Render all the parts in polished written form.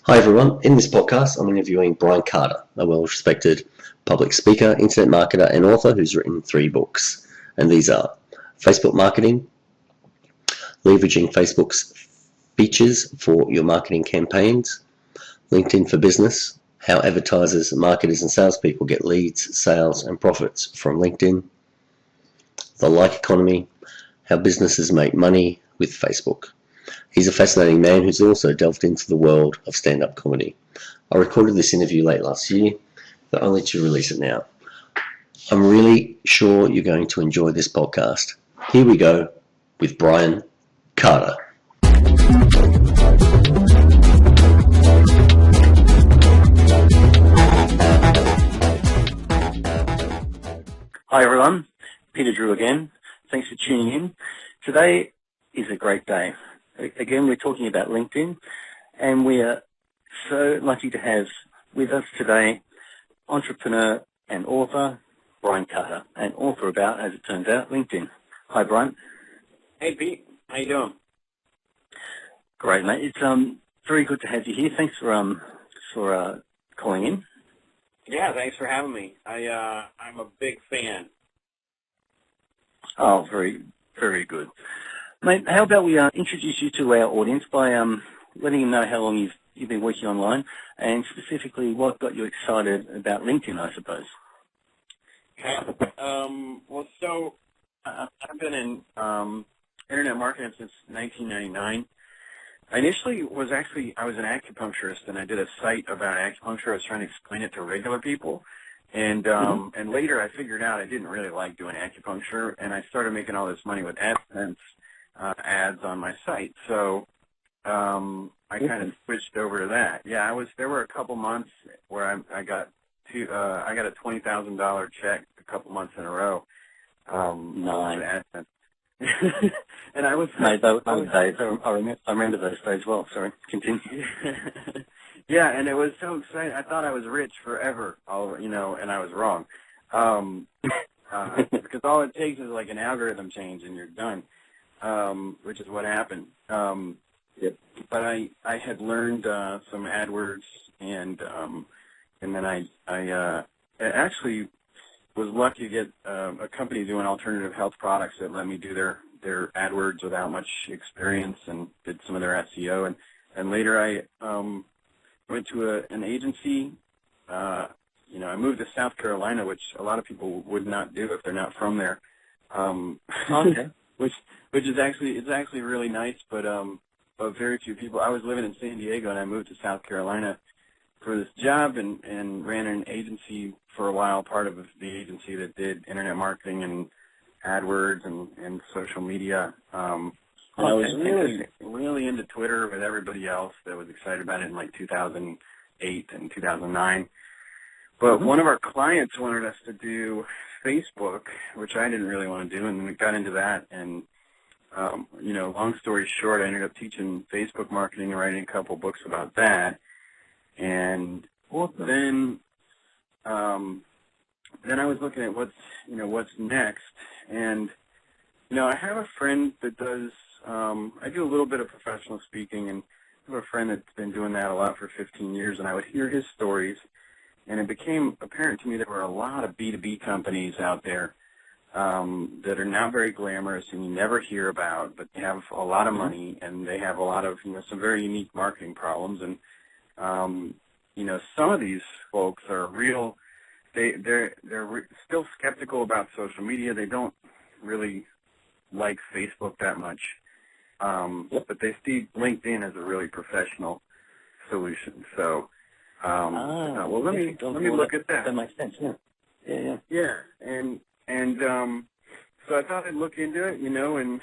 Hi everyone, in this podcast I'm interviewing Brian Carter, a well-respected public speaker, internet marketer and author who's written 3 books. And these are Facebook Marketing, Leveraging Facebook's Features for Your Marketing Campaigns, LinkedIn for Business, How Advertisers, Marketers and Salespeople Get Leads, Sales and Profits from LinkedIn, The Like Economy, How Businesses Make Money with Facebook. He's a fascinating man who's also delved into the world of stand-up comedy. I recorded this interview late last year, but only to release it now. I'm really sure you're going to enjoy this podcast. Here we go with Brian Carter. Hi everyone, Peter Drew again. Thanks for tuning in. Today is a great day. Again, we're talking about LinkedIn, and we are so lucky to have with us today entrepreneur and author Brian Carter, and author about, as it turns out, LinkedIn. Hi, Brian. Hey, Pete. How you doing? Great, mate. It's very good to have you here. Thanks for calling in. Yeah, thanks for having me. I'm a big fan. Oh, very, very good. Mate, how about we introduce you to our audience by letting them know how long you've been working online, and specifically what got you excited about LinkedIn, I suppose. Okay. I've been in internet marketing since 1999. I was an acupuncturist, and I did a site about acupuncture. I was trying to explain it to regular people. And later I figured out I didn't really like doing acupuncture, and I started making all this money with Adsense ads on my site. So I kind of switched over to that. Yeah, there were a couple months where I got a $20,000 check a couple months in a row. Nice. And I was days. I remember those days well. Sorry, continue. Yeah, and it was so exciting. I thought I was rich forever, and I was wrong. Because all it takes is like an algorithm change and you're done, which is what happened. Yep. But I had learned some AdWords, and then I actually was lucky to get a company doing alternative health products that let me do their AdWords without much experience, and did some of their SEO. And later I went to an agency. I moved to South Carolina, which a lot of people would not do if they're not from there. Okay. Which is actually really nice, but very few people. I was living in San Diego, and I moved to South Carolina for this job, and ran an agency for a while, part of the agency that did internet marketing and AdWords and social media. And I was really into Twitter with everybody else that was excited about it in like 2008 and 2009. But one of our clients wanted us to do Facebook, which I didn't really want to do, and then we got into that. And, long story short, I ended up teaching Facebook marketing and writing a couple books about that. And then I was looking at what's next. And, I have a friend that does, I do a little bit of professional speaking, and I have a friend that's been doing that a lot for 15 years, and I would hear his stories, and it became apparent to me there were a lot of B2B companies out there that are not very glamorous and you never hear about, but they have a lot of money, and they have a lot of, some very unique marketing problems. And, some of these folks are they're still skeptical about social media. They don't really like Facebook that much. But they see LinkedIn as a really professional solution. So, well, let me look at that. That makes sense. Yeah. Yeah, and so I thought I'd look into it, and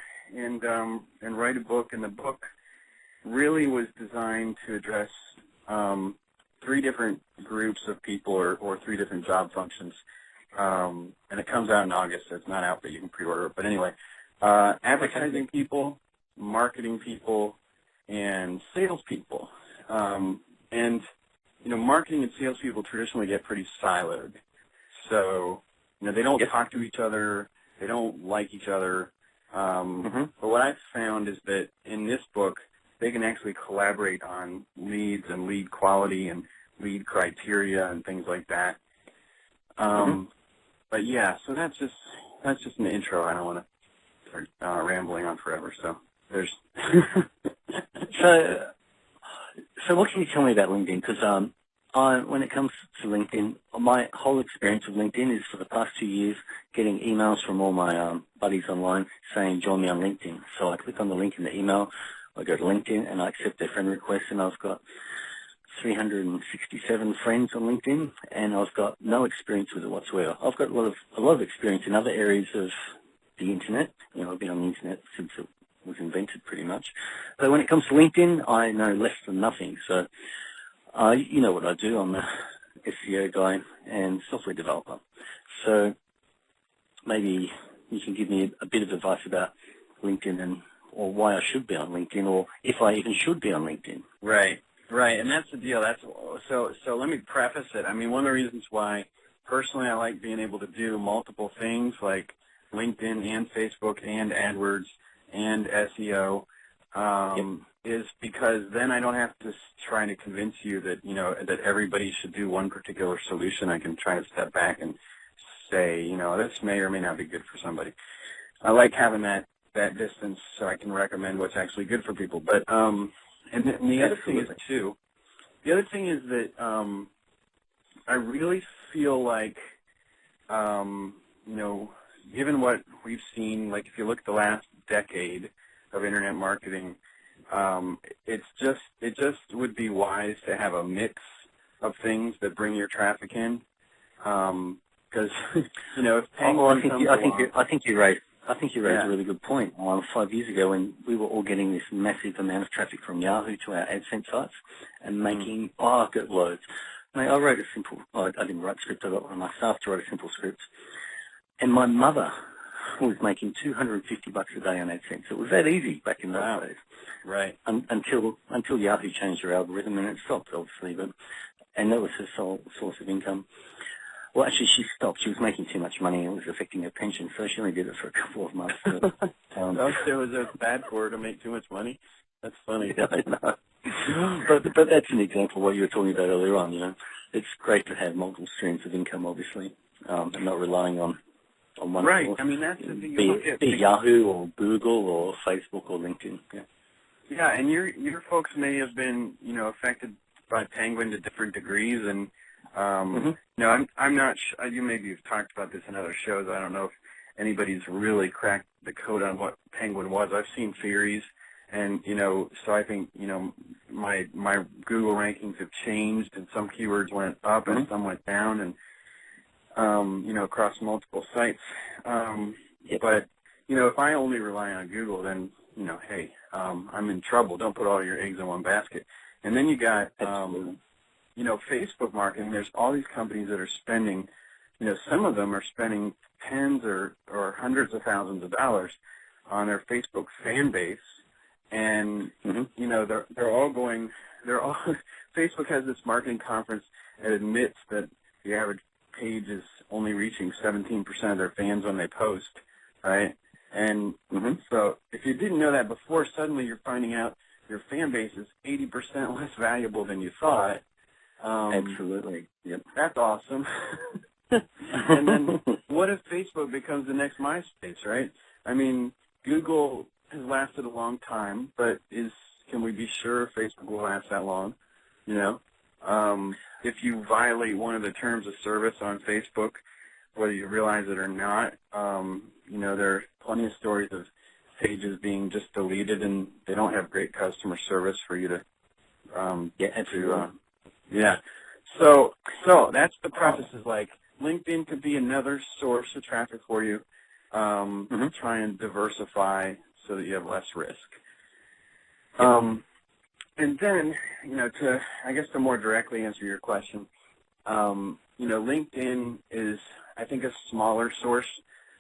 write a book. And the book really was designed to address 3 different groups of people, or 3 different job functions. And it comes out in August, so it's not out, but you can pre-order it. But anyway, advertising people, marketing people, and salespeople. And marketing and salespeople traditionally get pretty siloed. So, they don't talk to each other. They don't like each other. But what I've found is that in this book, they can actually collaborate on leads and lead quality and lead criteria and things like that. But yeah, so that's just an intro. I don't want to start rambling on forever. So there's. So what can you tell me about LinkedIn? Because when it comes to LinkedIn, my whole experience with LinkedIn is for the past 2 years getting emails from all my buddies online saying join me on LinkedIn. So I click on the link in the email, I go to LinkedIn, and I accept their friend request, and I've got 367 friends on LinkedIn, and I've got no experience with it whatsoever. I've got a lot of experience in other areas of the internet. You know, I've been on the internet since it was invented, pretty much. But when it comes to LinkedIn, I know less than nothing. So, you know what I do. I'm a SEO guy and software developer. So maybe you can give me a bit of advice about LinkedIn or why I should be on LinkedIn, or if I even should be on LinkedIn. Right. Right, and that's the deal. So let me preface it. I mean, one of the reasons why personally I like being able to do multiple things like LinkedIn and Facebook and AdWords and SEO is because then I don't have to try to convince you that, you know, that everybody should do one particular solution. I can try to step back and say, you know, this may or may not be good for somebody. I like having that distance so I can recommend what's actually good for people. But and the other thing is, too, that I really feel like, you know, given what we've seen, like if you look at the last decade of Internet marketing, it just would be wise to have a mix of things that bring your traffic in. Because, you know, if Penguin I think you raised a really good point. 5 years ago, when we were all getting this massive amount of traffic from Yahoo to our Adsense sites and making bucket loads. Mate, I wrote a simple, I didn't write script, I got one of my staff to write a simple script. And my mother was making $250 a day on AdSense. It was that easy back in those days. Right. Until Yahoo changed their algorithm, and it stopped, obviously, and that was her sole source of income. Well, actually, she stopped. She was making too much money, and it was affecting her pension, so she only did it for a couple of months. So was it bad for her to make too much money? That's funny. Yeah, I know. But that's an example of what you were talking about earlier on, you know. It's great to have multiple streams of income, obviously, and not relying on one right. source. I mean, that's the thing. Be it Yahoo or Google or Facebook or LinkedIn. Yeah. Yeah, and your folks may have been, you know, affected by Penguin to different degrees, and you know, I'm not. You maybe have talked about this in other shows. I don't know if anybody's really cracked the code on what Penguin was. I've seen theories, and you know, so I think, you know, my Google rankings have changed, and some keywords went up and some went down, and you know, across multiple sites. But you know, if I only rely on Google, then, you know, hey, I'm in trouble. Don't put all your eggs in one basket. And then you got, you know, Facebook marketing. There's all these companies that are spending, you know, some of them are spending tens or hundreds of thousands of dollars on their Facebook fan base. And, you know, they're all Facebook has this marketing conference that admits that the average page is only reaching 17% of their fans when they post, right? And so if you didn't know that before, suddenly you're finding out your fan base is 80% less valuable than you thought. Absolutely. Yep. That's awesome. And then what if Facebook becomes the next MySpace, right? I mean, Google has lasted a long time, but can we be sure Facebook will last that long? You know, if you violate one of the terms of service on Facebook, whether you realize it or not, you know, there are plenty of stories of pages being just deleted, and they don't have great customer service for you to So that's the process. Is like LinkedIn could be another source of traffic for you. Try and diversify so that you have less risk. And then, you know, to more directly answer your question, you know, LinkedIn is, I think, a smaller source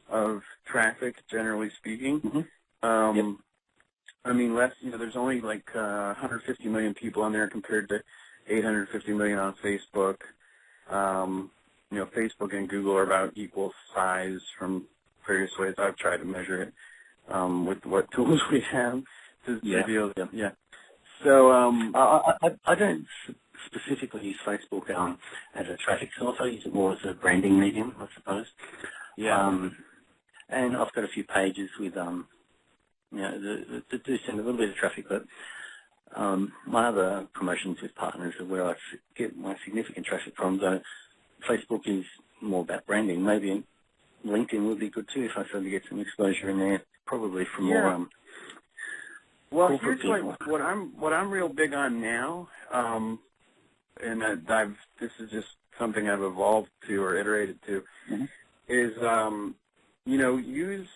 of traffic, generally speaking. I mean, you know, there's only like 150 million people on there compared to 850 million on Facebook. You know, Facebook and Google are about equal size from various ways I've tried to measure it with what tools we have to deal with. Yeah. So I don't specifically use Facebook as a traffic source. I use it more as a branding medium, I suppose. yeah. And I've got a few pages with, that do send a little bit of traffic, but my other promotions with partners are where I get my significant traffic from. So Facebook is more about branding. Maybe LinkedIn would be good too if I started to get some exposure in there, probably from more well, corporate here's people. what I'm real big on now, and this is just something I've evolved to or iterated to, is use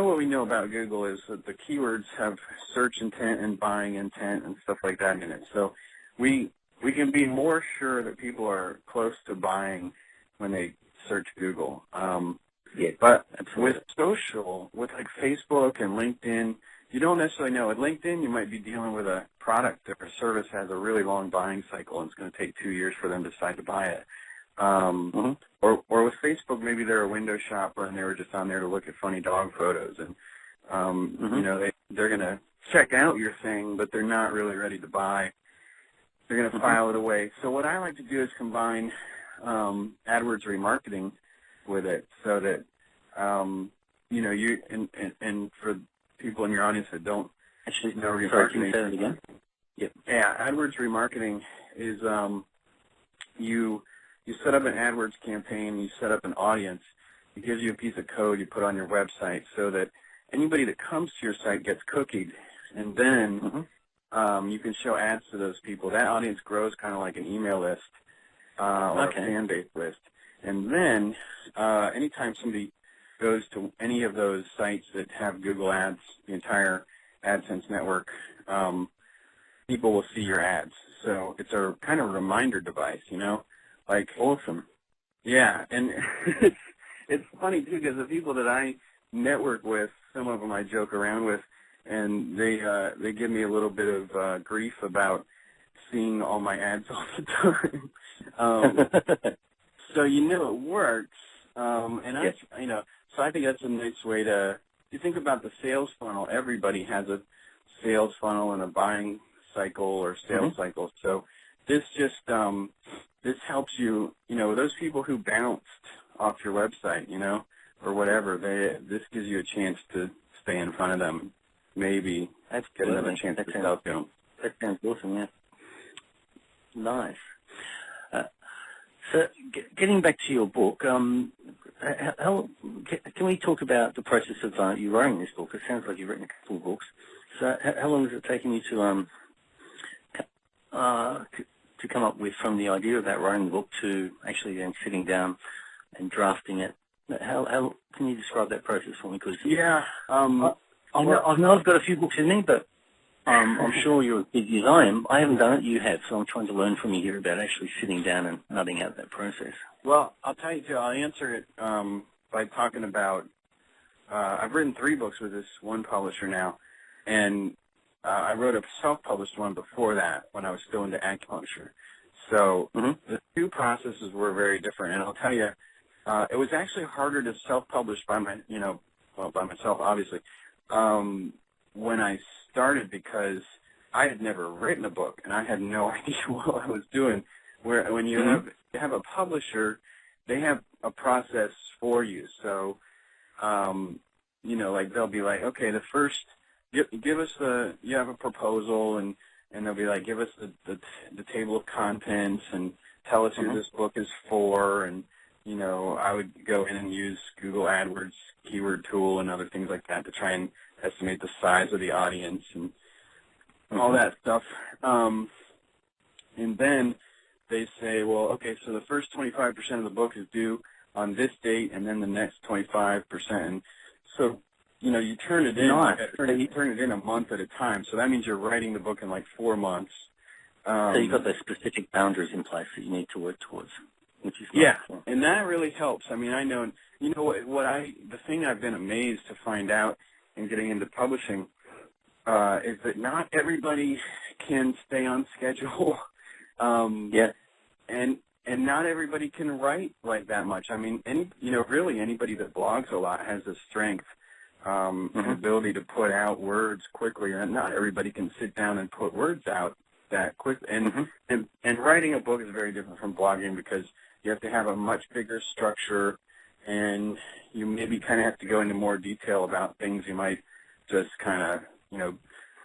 what we know about Google is that the keywords have search intent and buying intent and stuff like that in it. So we can be more sure that people are close to buying when they search Google. But with social, with like Facebook and LinkedIn, you don't necessarily know. With LinkedIn, you might be dealing with a product or a service that has a really long buying cycle, and it's going to take 2 years for them to decide to buy it. Or with Facebook, maybe they're a window shopper and they were just on there to look at funny dog photos, and they're going to check out your thing, but they're not really ready to buy. They're going to file it away. So what I like to do is combine Adwords Remarketing with it, so that you and for people in your audience that don't actually know remarketing. Sorry, can you say that again? Yep. Yeah, Adwords Remarketing is you set up an AdWords campaign, you set up an audience. It gives you a piece of code you put on your website so that anybody that comes to your site gets cookied, and then you can show ads to those people. That audience grows kind of like an email list or a fan-based list. And then anytime somebody goes to any of those sites that have Google Ads, the entire Adsense network, people will see your ads. So it's a kind of reminder device, Like, awesome. Yeah, and it's funny, too, because the people that I network with, some of them I joke around with, and they give me a little bit of grief about seeing all my ads all the time. So it works, and so I think that's a nice way to. You think about the sales funnel. Everybody has a sales funnel and a buying cycle or sales cycle. So this just this helps you. Those people who bounced off your website, or whatever, this gives you a chance to stay in front of them. Maybe get another chance to sell to them. That sounds awesome. Yeah. Nice. So getting back to your book, can we talk about the process of you writing this book? It sounds like you've written a couple of books. So how long has it taken you to come up with, from the idea about writing the book to actually then sitting down and drafting it? How can you describe that process for me? Because I know I've got a few books in me, but I'm sure you're as busy as I am. I haven't done it. You have, so I'm trying to learn from you here about actually sitting down and nutting out that process. Well, I'll tell you, too. I'll answer it by talking about I've written 3 books with this one publisher now, and I wrote a self-published one before that when I was still into acupuncture. So the 2 processes were very different, and I'll tell you, it was actually harder to self-publish by myself, obviously, when I started, because I had never written a book and I had no idea what I was doing. Where when you have a publisher, they have a process for you. So, like they'll be like, okay, the first, give us you have a proposal, and they'll be like, give us the table of contents and tell us who this book is for, and I would go in and use Google AdWords keyword tool and other things like that to try and estimate the size of the audience and all that stuff. And then they say, well, okay, so the first 25% of the book is due on this date, and then the next 25%. And so, you turn it in. You turn it in a month at a time. So that means you're writing the book in like 4 months. So you've got those specific boundaries in place that you need to work towards, which is and that really helps. I mean, I know, the thing I've been amazed to find out in getting into publishing is that not everybody can stay on schedule. And not everybody can write like that much. I mean, really anybody that blogs a lot has the strength an ability to put out words quickly, and not everybody can sit down and put words out that quickly. And writing a book is very different from blogging because you have to have a much bigger structure, and you maybe kind of have to go into more detail about things you might just kind of,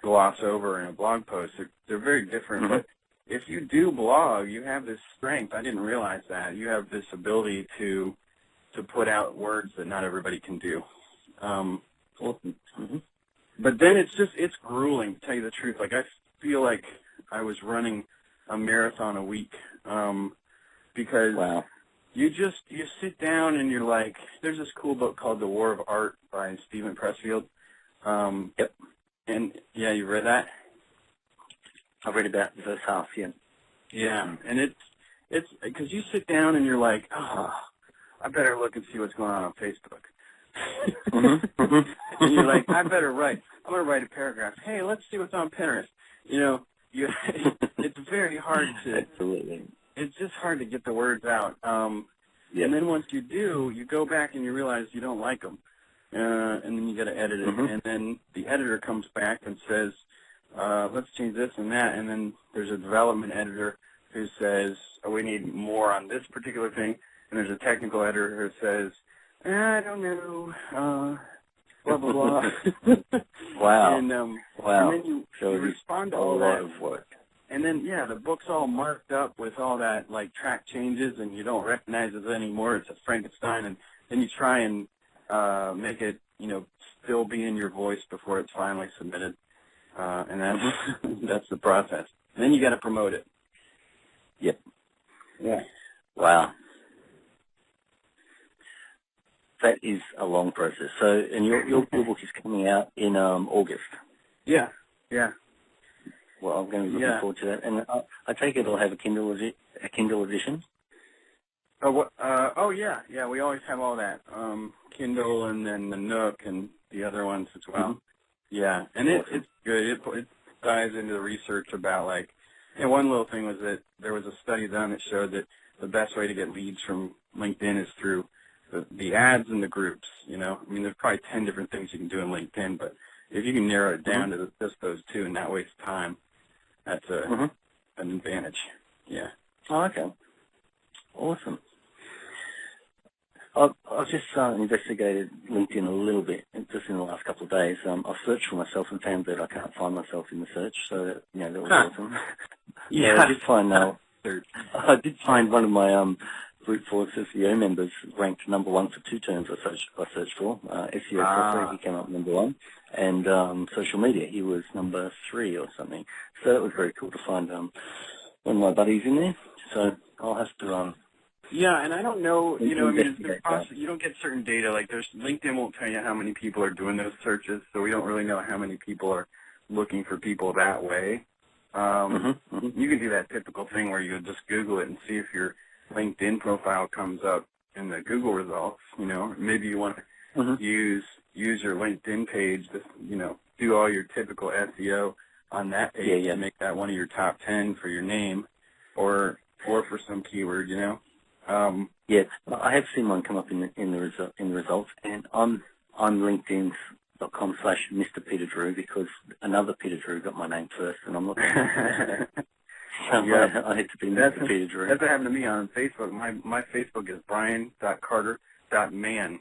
gloss over in a blog post. They're very different, but if you do blog, you have this strength. I didn't realize that. You have this ability to put out words that not everybody can do. But then it's grueling, to tell you the truth. Like, I feel like I was running a marathon a week because you sit down and you're like, there's this cool book called The War of Art by Stephen Pressfield. Yep. And, yeah, you read that? I've read about the first half, yeah. Yeah, and it's because you sit down and you're like, oh, I better look and see what's going on Facebook. And you're like, I better write. I'm going to write a paragraph. Hey, let's see what's on Pinterest. It's very hard to. Absolutely. It's just hard to get the words out. And then once you do, you go back and you realize you don't like them. And then you got to edit it. And then the editor comes back and says, let's change this and that. And then there's a development editor who says, oh, we need more on this particular thing. And there's a technical editor who says, I don't know, blah, blah, blah. Wow. And then you respond to all that. Of work. And then, the book's all marked up with all that, like, track changes, and you don't recognize it anymore. It's a Frankenstein. And then you try and make it, still be in your voice before it's finally submitted. And that's the process. And then you got to promote it. Yep. Yeah. Wow. That is a long process. So, and your book is coming out in August. Yeah. Yeah. Well, I'm going to be looking forward to that. And I take it it'll have a Kindle edition. Oh, yeah. Yeah, we always have all that. Kindle and then the Nook and the other ones as well. Yeah, and it's good. It dives into the research about, like, one little thing was that there was a study done that showed that the best way to get leads from LinkedIn is through the ads and the groups, I mean, there's probably 10 different things you can do in LinkedIn, but if you can narrow it down to just those two and not waste time, that's an advantage. Yeah. Oh, okay. Awesome. I've just investigated LinkedIn a little bit just in the last couple of days. I've searched for myself and found that I can't find myself in the search, so that was awesome. Yeah. I did find one of my Brute Force SEO members ranked number one for two terms I searched for. SEO software, he came up number one, and social media, he was number 3 or something. So that was very cool to find one of my buddies in there. So I'll have to yeah, and I don't know, you don't get certain data. Like, LinkedIn won't tell you how many people are doing those searches, so we don't really know how many people are looking for people that way. You can do that typical thing where you just Google it and see if your LinkedIn profile comes up in the Google results. Maybe you want to use your LinkedIn page to, do all your typical SEO on that page to make that one of your top 10 for your name, or for some keyword, Yes, I have seen one come up in the results, and I'm on LinkedIn.com/Mr. Peter Drew because another Peter Drew got my name first, and I'm not going to so I had to be Mr. Peter Drew. That's what happened to me on Facebook. My Facebook is brian.carter.man.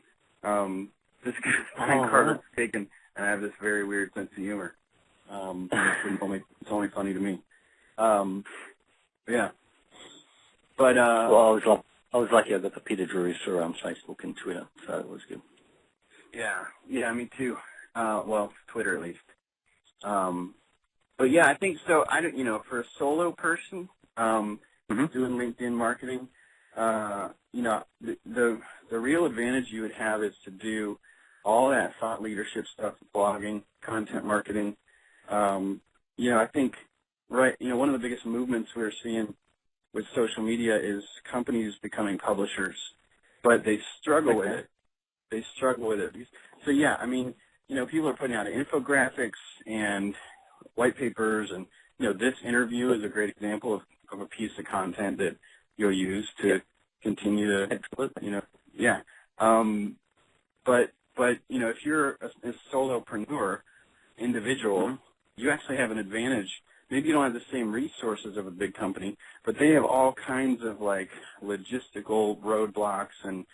Just because Brian Carter's taken, and I have this very weird sense of humor. It's only funny to me. Yeah. But well, I was lucky I got the Peter Drew for Facebook and Twitter, so it was good. Yeah, me too. Well, Twitter at least. But yeah, I think so. I don't, for a solo person doing LinkedIn marketing, the real advantage you would have is to do all that thought leadership stuff, blogging, content marketing. I think one of the biggest movements we're seeing with social media is companies becoming publishers, but they struggle with it. So yeah, I mean, people are putting out infographics and white papers, and this interview is a great example of a piece of content that you'll use to continue to, but But, you know, if you're a solopreneur, individual, you actually have an advantage. Maybe you don't have the same resources of a big company, but they have all kinds of, like, logistical roadblocks, and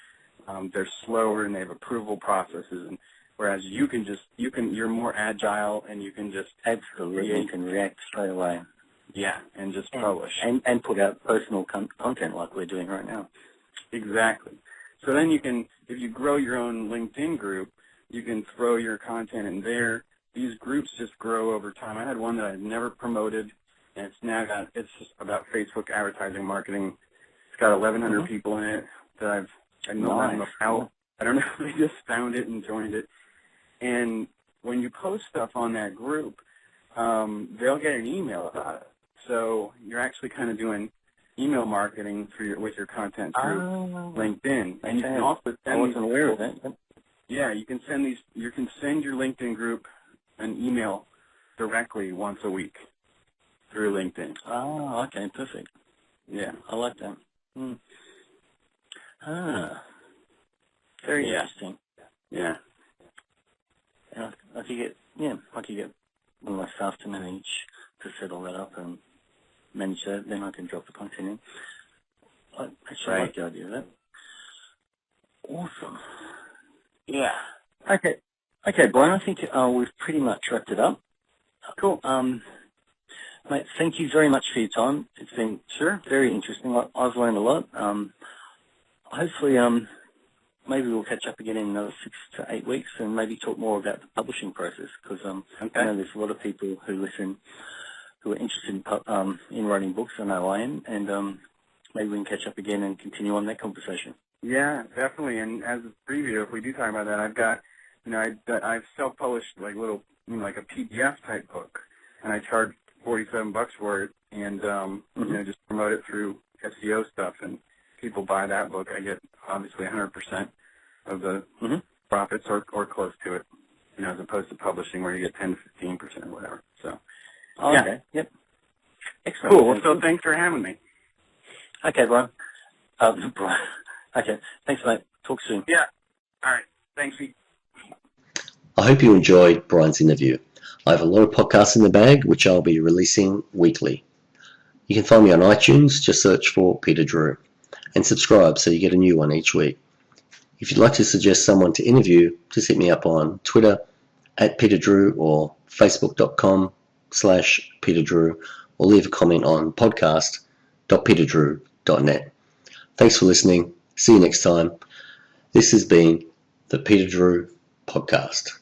they're slower, and they have approval processes, and whereas you're more agile, and you can just absolutely you can react straight away. Yeah, and just publish. And put out personal content like we're doing right now. Exactly. So then you can, if you grow your own LinkedIn group, you can throw your content in there. These groups just grow over time. I had one that I'd never promoted, and it's just about Facebook advertising marketing. It's got 1,100 people in it that I don't know how. I don't know. They just found it and joined it. And when you post stuff on that group, they'll get an email about it. So you're actually kind of doing email marketing with your content through LinkedIn. And you can also send I wasn't aware of that. Yeah, you can send your LinkedIn group an email directly once a week through LinkedIn. Oh, okay, perfect. Yeah, I like that. Very interesting. Yeah. And I could get one of my staff to manage to set all that up and manage that. Then I can drop the content in. I actually like the idea of that. Awesome. Yeah. Okay, Brian, I think we've pretty much wrapped it up. Cool. Mate, thank you very much for your time. It's been very interesting. I've learned a lot. Hopefully, maybe we'll catch up again in another 6 to 8 weeks and maybe talk more about the publishing process, because I know there's a lot of people who listen who are interested in writing books. I know I am, and maybe we can catch up again and continue on that conversation. Yeah, definitely. And as a preview, if we do talk about that, I've got, I've self-published like like a PDF type book, and I charge $47 for it, and just promote it through SEO stuff, and people buy that book. I get obviously 100% of the profits, or close to it, as opposed to publishing where you get 10 to 15% or whatever. So, Okay. Yep. Excellent. Cool. Well, so thanks for having me. Okay, Brian. Brian. Okay. Thanks, mate. Talk soon. Yeah. All right. Thanks, Pete. I hope you enjoyed Brian's interview. I have a lot of podcasts in the bag, which I'll be releasing weekly. You can find me on iTunes, just search for Peter Drew, and subscribe so you get a new one each week. If you'd like to suggest someone to interview, just hit me up on Twitter @PeterDrew or Facebook.com/PeterDrew, or leave a comment on podcast.peterdrew.net. Thanks for listening. See you next time. This has been the Peter Drew Podcast.